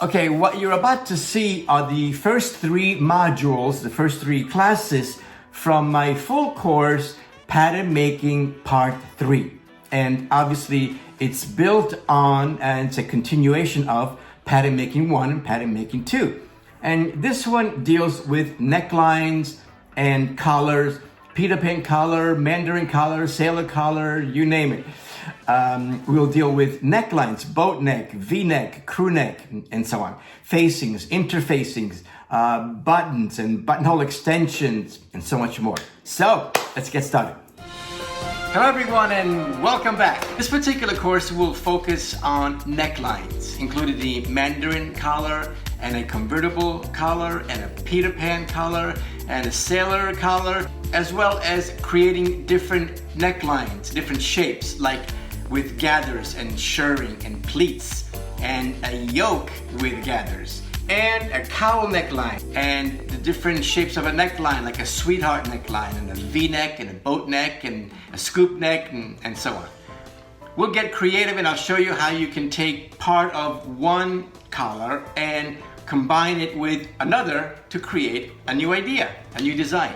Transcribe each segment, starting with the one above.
Okay, what you're about to see are the first three modules, the first three classes from my full course, Pattern Making Part 3. And obviously it's built on, and it's a continuation of Pattern Making 1 and Pattern Making 2. And this one deals with necklines and collars, Peter Pan collar, Mandarin collar, sailor collar, you name it. We'll deal with necklines, boat neck, V-neck, crew neck, and so on. Facings, interfacings, buttons and buttonhole extensions, and so much more. So, let's get started. Hello everyone and welcome back. This particular course will focus on necklines, including the Mandarin collar and a convertible collar and a Peter Pan collar and a sailor collar, as well as creating different necklines, different shapes, like with gathers and shirring and pleats, and a yoke with gathers, and a cowl neckline, and the different shapes of a neckline, like a sweetheart neckline, and a V-neck, and a boat neck, and a scoop neck, and so on. We'll get creative and I'll show you how you can take part of one collar and combine it with another to create a new idea, a new design.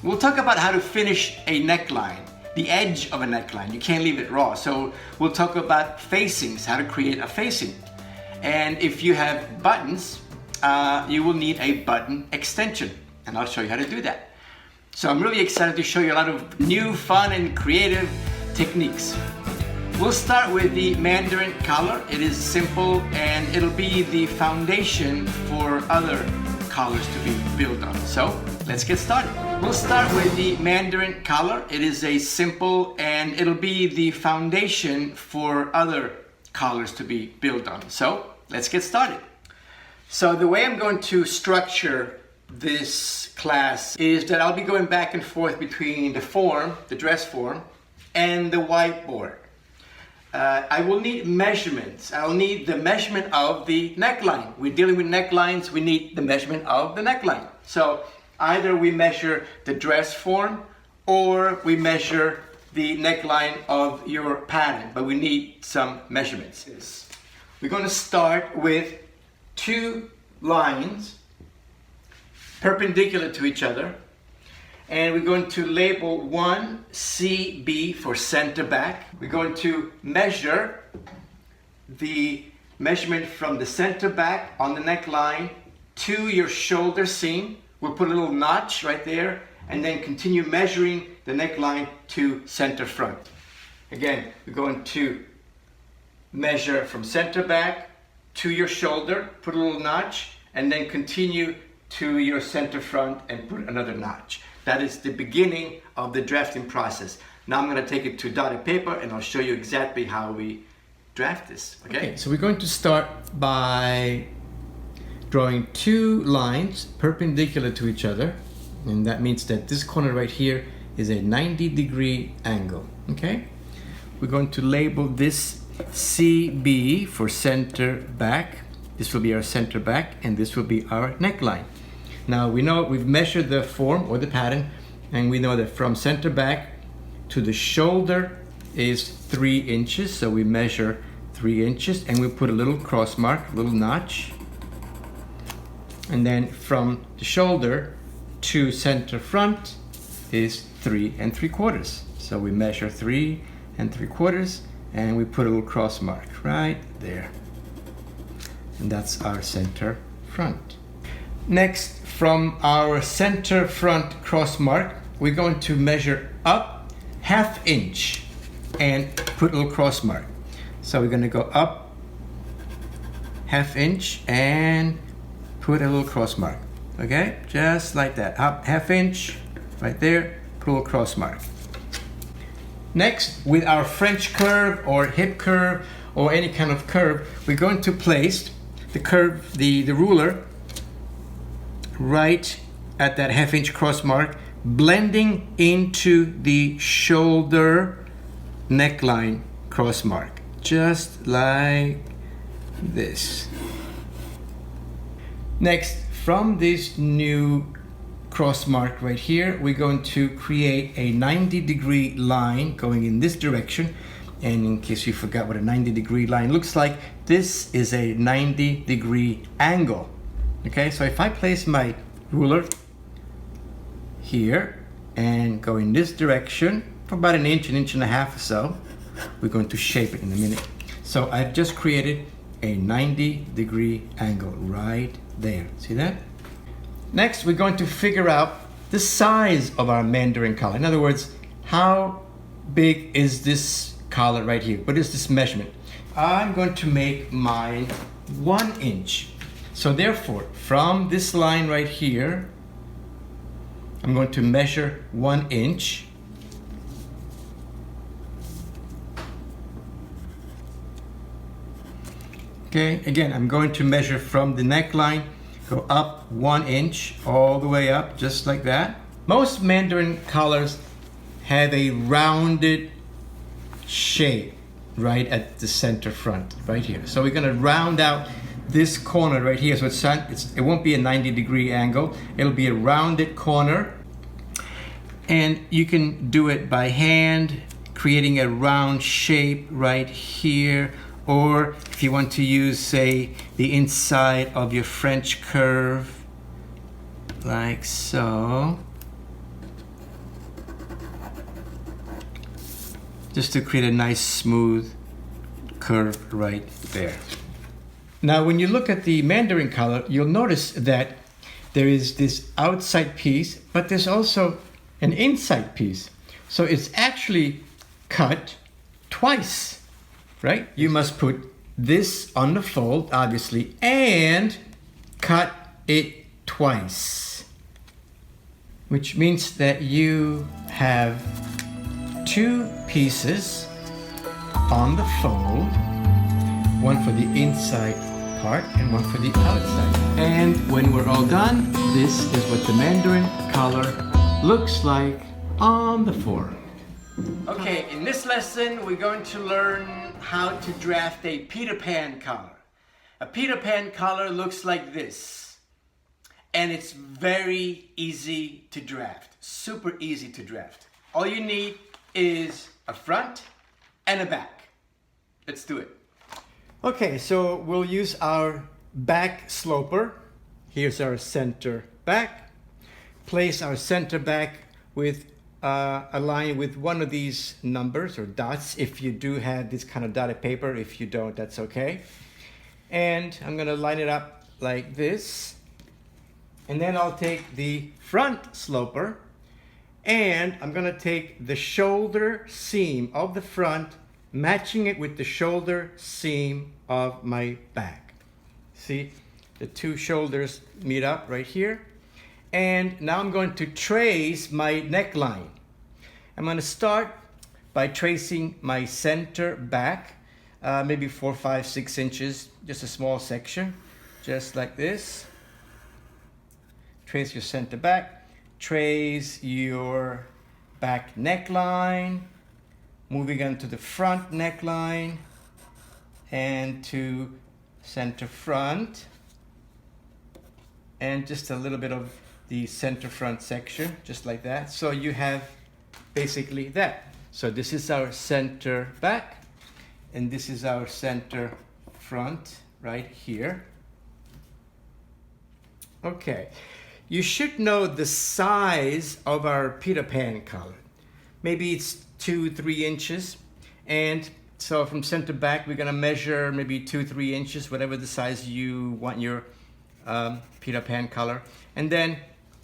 We'll talk about how to finish a neckline, the edge of a neckline. You can't leave it raw. So we'll talk about facings, how to create a facing. And if you have buttons, you will need a button extension, and I'll show you how to do that. So I'm really excited to show you a lot of new, fun, and creative techniques. We'll start with the Mandarin collar. It is simple and it'll be the foundation for other collars to be built on. So let's get started. We'll start with the Mandarin collar. It is a simple and it'll be the foundation for other collars to be built on. So let's get started. So the way I'm going to structure this class is that I'll be going back and forth between the form, the dress form, and the whiteboard. I will need measurements. I'll need the measurement of the neckline. We're dealing with necklines, we need the measurement of the neckline. So either we measure the dress form or we measure the neckline of your pattern, but we need some measurements. We're going to start with two lines perpendicular to each other, and we're going to label one CB for center back. We're going to measure the measurement from the center back on the neckline to your shoulder seam. We'll put a little notch right there and then continue measuring the neckline to center front. Again, we're going to measure from center back to your shoulder, put a little notch, and then continue to your center front and put another notch. That is the beginning of the drafting process. Now I'm going to take it to dotted paper and I'll show you exactly how we draft this. Okay, so we're going to start by drawing two lines perpendicular to each other, and that means that this corner right here is a 90-degree angle. Okay, we're going to label this CB for center back. This will be our center back and this will be our neckline. Now we know we've measured the form or the pattern, and we know that from center back to the shoulder is 3 inches. So we measure 3 inches and we put a little cross mark, a little notch. And then from the shoulder to center front is 3 3/4. So we measure 3 3/4 and we put a little cross mark right there. And that's our center front. Next, from our center front cross mark, we're going to measure up 1/2 inch and put a little cross mark. So we're going to go up 1/2 inch and put a little cross mark. Okay, just like that. Up 1/2 inch, right there, put a little cross mark. Next, with our French curve or hip curve or any kind of curve, we're going to place the curve, the ruler, right at that 1/2 inch cross mark, blending into the shoulder neckline cross mark, just like this. Next, from this new cross mark right here, we're going to create a 90-degree line going in this direction. And in case you forgot what a 90-degree line looks like, this is a 90-degree angle. Okay, so if I place my ruler here and go in this direction for about an inch and a half or so, we're going to shape it in a minute. So I've just created a 90-degree angle right there. See that? Next, we're going to figure out the size of our Mandarin collar. In other words, how big is this collar right here? What is this measurement? I'm going to make mine 1 inch. So therefore, from this line right here, I'm going to measure 1 inch. Okay, again, I'm going to measure from the neckline, go up 1 inch, all the way up, just like that. Most Mandarin collars have a rounded shape right at the center front, right here. So we're gonna round out this corner right here. So it won't be a 90-degree angle. It'll be a rounded corner. And you can do it by hand, creating a round shape right here. Or if you want to use, say, the inside of your French curve, like so. Just to create a nice smooth curve right there. Now, when you look at the Mandarin collar, you'll notice that there is this outside piece, but there's also an inside piece. So it's actually cut twice, right? You must put this on the fold, obviously, and cut it twice, which means that you have 2 pieces on the fold, one for the inside part and one for the outside. And when we're all done, this is what the Mandarin collar looks like on the floor. Okay, in this lesson, we're going to learn how to draft a Peter Pan collar. A Peter Pan collar looks like this, and it's very easy to draft, super easy to draft. All you need is a front and a back. Let's do it. Okay, so we'll use our back sloper. Here's our center back. Place our center back with a line with one of these numbers or dots if you do have this kind of dotted paper. If you don't, that's okay. And I'm gonna line it up like this. And then I'll take the front sloper and I'm gonna take the shoulder seam of the front, matching it with the shoulder seam of my back. See, the 2 shoulders meet up right here. And now I'm going to trace my neckline. I'm going to start by tracing my center back, maybe 4, 5, 6 inches, just a small section, just like this. Trace your center back, trace your back neckline, moving on to the front neckline and to center front, and just a little bit of the center front section, just like that. So you have basically that. So this is our center back, and this is our center front right here. Okay, you should know the size of our Peter Pan collar. Maybe it's 2, 3 inches. And so from center back, we're gonna measure maybe 2, 3 inches, whatever the size you want your Peter Pan collar. And then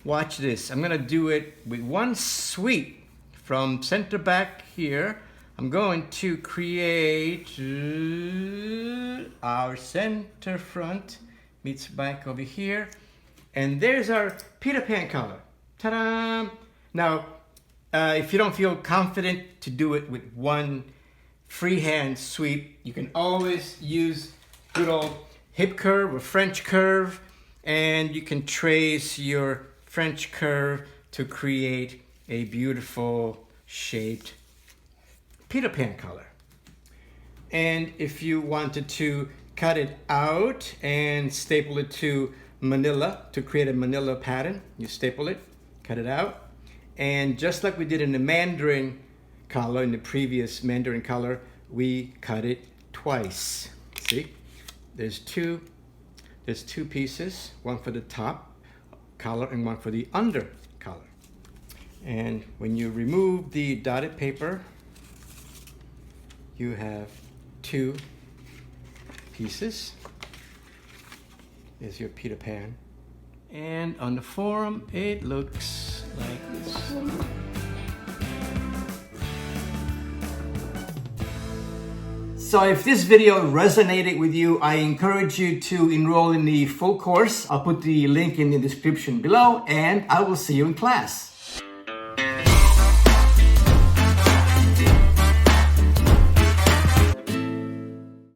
watch this. I'm gonna do it with one sweep from center back here. I'm going to create our center front meets back over here. And there's our Peter Pan collar. Ta-da! Now, if you don't feel confident to do it with one freehand sweep, you can always use good old hip curve or French curve, and you can trace your French curve to create a beautiful shaped Peter Pan collar. And if you wanted to cut it out and staple it to manila to create a manila pattern, you staple it, cut it out, and just like we did in the Mandarin collar, in the previous Mandarin collar, we cut it twice. See? there's two pieces, one for the top collar and one for the under collar. And when you remove the dotted paper, you have two pieces. There's your Peter Pan. And on the forum, it looks like this. So if this video resonated with you, I encourage you to enroll in the full course. I'll put the link in the description below, and I will see you in class.